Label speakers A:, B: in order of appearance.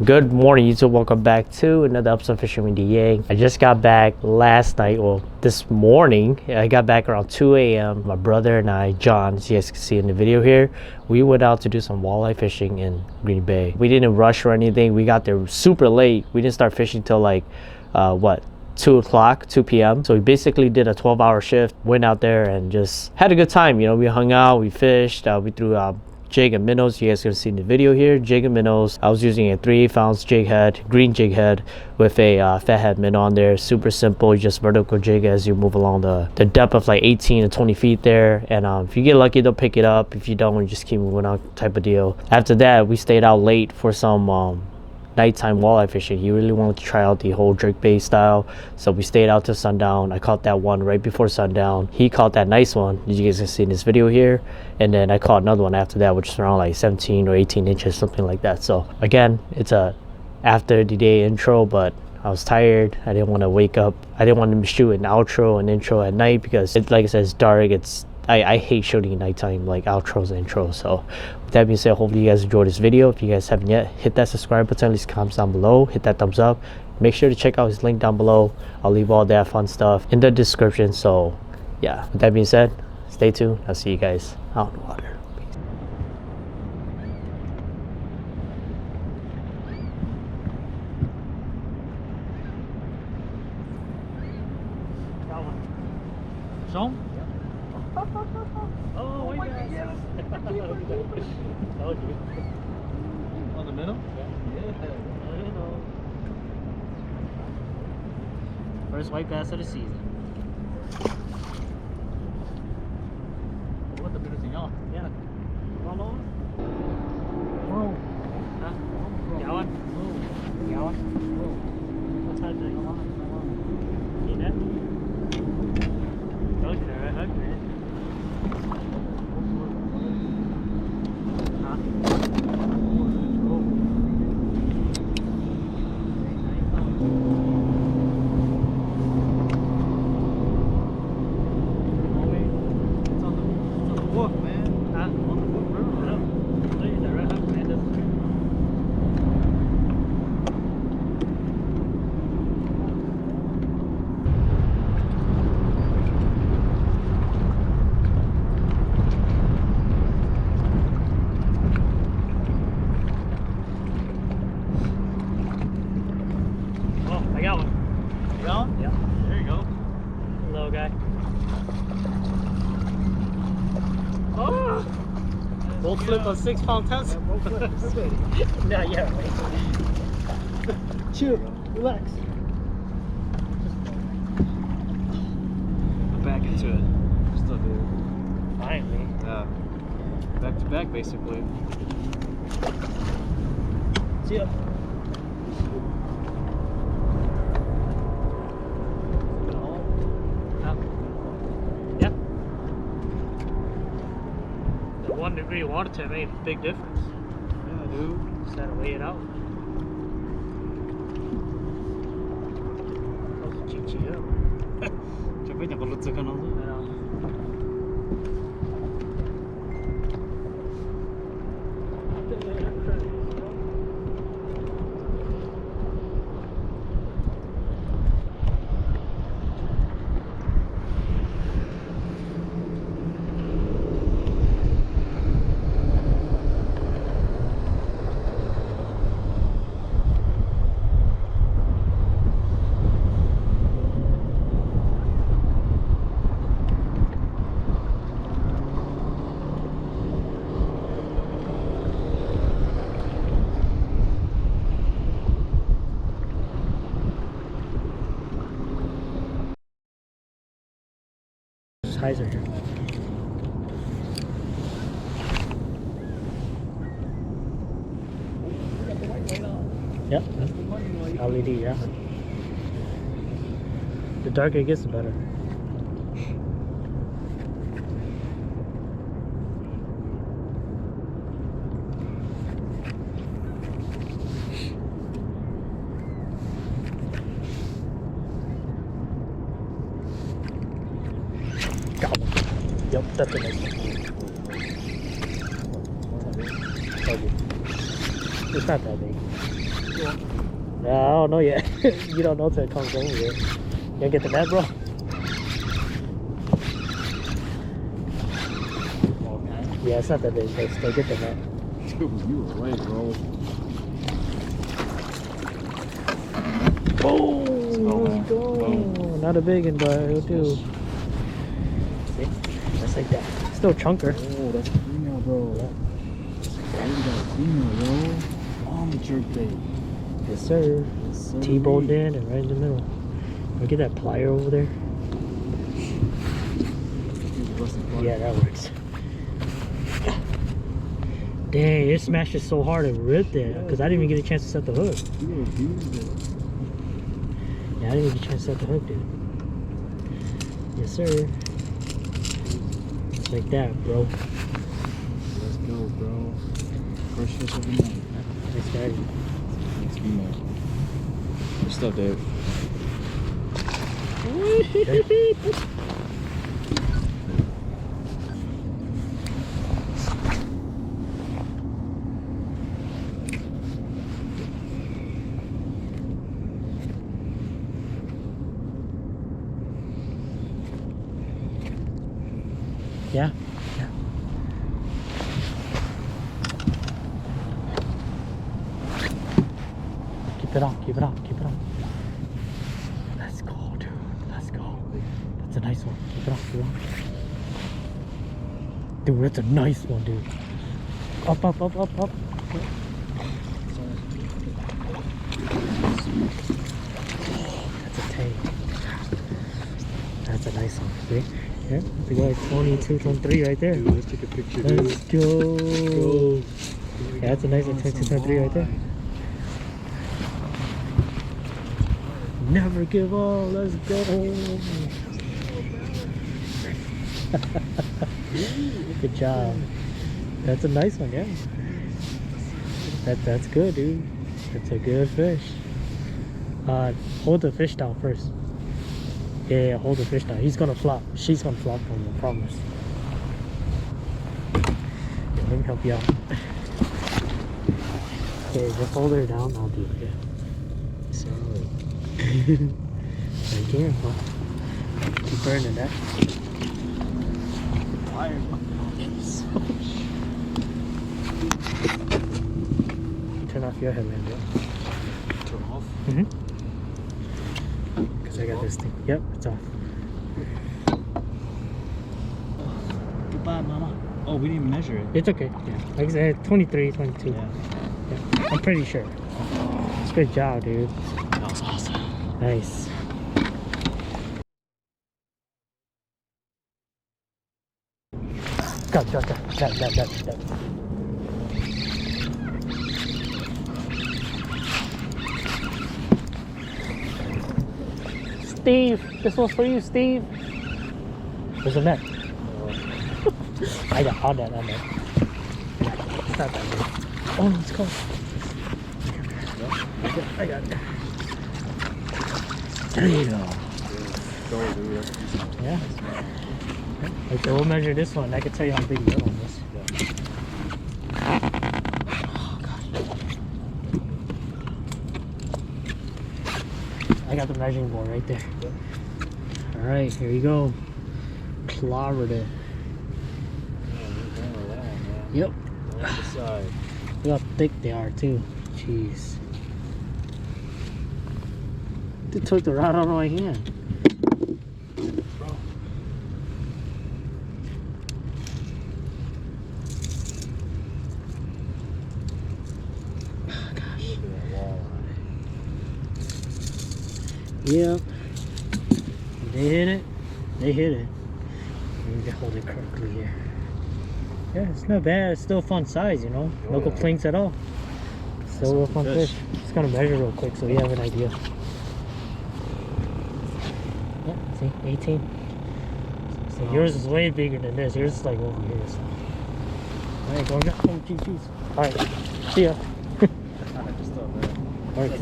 A: Good morning, YouTube. Welcome back to another episode of Fishing with DYang. I just got back last night, well, this morning. I got back around 2 a.m. My brother and I, John, as you guys can see in the video here, we went out to do some walleye fishing in Green Bay. We didn't rush or anything. We got there super late. We didn't start fishing till like, 2 p.m. So we basically did a 12-hour shift, went out there and just had a good time. You know, we hung out, we fished, we threw jig and minnows. You guys can see in the video here, jig and minnows. I was using a 3/8 ounce jig head, green jig head with a fat head minnow on there. Super simple, just vertical jig as you move along the depth of like 18 to 20 feet there. And if you get lucky, they'll pick it up. If you don't, you just keep moving on type of deal. After that, we stayed out late for some nighttime walleye fishing. He really wanted to try out the whole jerkbait style, so we stayed out till sundown. I caught that one right before sundown. He caught that nice one, as you guys can see in this video here, and then I caught another one after that, which is around like 17 or 18 inches, something like that. So again, it's a after the day intro, but I was tired. I didn't want to wake up. I didn't want to shoot an outro and intro at night because it's, like I said, it's dark. I hate shooting nighttime like outros and intros. So with that being said, hopefully you guys enjoyed this video. If you guys haven't yet, hit that subscribe button, leave comments down below, hit that thumbs up. Make sure to check out his link down below. I'll leave all that fun stuff in the description. So yeah, with that being said, stay tuned. I'll see you guys out in the water.
B: Show him? Oh, wait, yes. Told you. On the minnow? Yeah. First white bass of the season. What the minnows in y'all? Yeah. Roll on? Whoa. Huh? Got one? Got one? Whoa. What time is it? See that? Told you they're right hungry. Bolt flip on 6-pound test? Nah, yeah. Chill, relax.
C: Back into it. Still do.
A: Finally.
C: Yeah. Back to back, basically.
A: See ya. Yeah. 1 degree water temp made a big difference.
C: Yeah, dude.
A: Just had to weigh it out. Highs are here. Yep. LED, yeah. The darker it gets, the better. Got one. Yep, that's the next one. It's not that big.
B: No, I don't know yet. You don't know till it comes over here. You gonna get the net, bro? Yeah, it's not that big, but still get the net.
C: Dude, you were away, bro.
B: Oh,
C: Let's
B: let's go.
C: Boom.
B: Not a big one, but it'll do. See? Just like that. Still chunker.
C: Oh, that's a female, bro. That's a female, bro. On the jerkbait.
B: Yes, sir.
C: Yes, sir.
B: T-boned in and right in the middle. Look at that plier over there. Yeah, that works. Dang, it smashed it so hard it ripped it. Because I didn't even get a chance to set the hook. Yeah, I didn't even get a chance to set the hook, dude. Yes, sir. Just like that, bro.
C: Let's go, bro. First fish of the night.
B: Nice guy.
C: It's female. What's up, Dave?
B: Yeah. Yeah. Keep it on, keep it on, keep it on. Let's go, dude. Let's go. That's a nice one. Keep it on, keep it on. Dude, that's a nice one, dude. Up, up, up, up, up. That's a tank. That's a nice one. See? Yeah, the guy 22, 23 right there.
C: Dude, let's take a picture, dude.
B: Let's go. Yeah, that's a nice one, 22, 23 right there. Never give up. Let's go. Good job. That's a nice one, yeah. That's good, dude. That's a good fish. Hold the fish down first. Yeah, hold the fish down. He's gonna flop. She's gonna flop for him, I promise. Yeah, let me help you out. Okay, just hold her down. I'll do it. Yeah. Solid. Right here, huh? Keep burning that. Turn off your headlamp, yeah.
C: Turn off?
B: Mm-hmm. Because I got this thing. Yep, it's off.
C: Goodbye, mama. Oh, we didn't measure it.
B: It's okay. Yeah. Like I said, 23, 22.
C: Yeah.
B: Yeah. I'm pretty sure. It's a good job, dude.
C: That was awesome.
B: Nice. Go. Steve, this one's for you, Steve. There's a net. I got all that on there. It's not that big. Oh, it's close. I got it. There you go.
C: Go, dude. That's decent.
B: Yeah. Okay, we'll measure this one. I can tell you how big the other one is. Oh, gosh. I got the measuring board right there. Alright, here you go. Florida. Yep.
C: On the side.
B: Look how thick they are too. Jeez. They took the rod out of my hand.
C: Bro.
B: Oh, gosh.
C: Look at that walleye.
B: Yep. They hit it. They hit it. Let me hold it correctly here. Yeah, it's not bad. It's still a fun size, you know. No complaints at all. Still a fun fish. Just gonna measure real quick so you have an idea. Yeah, see, 18. So yours is way bigger than this. Yours is like over here. So. Alright, going down. Oh, jeez. Alright, see ya.
C: Just up there.
B: Alright.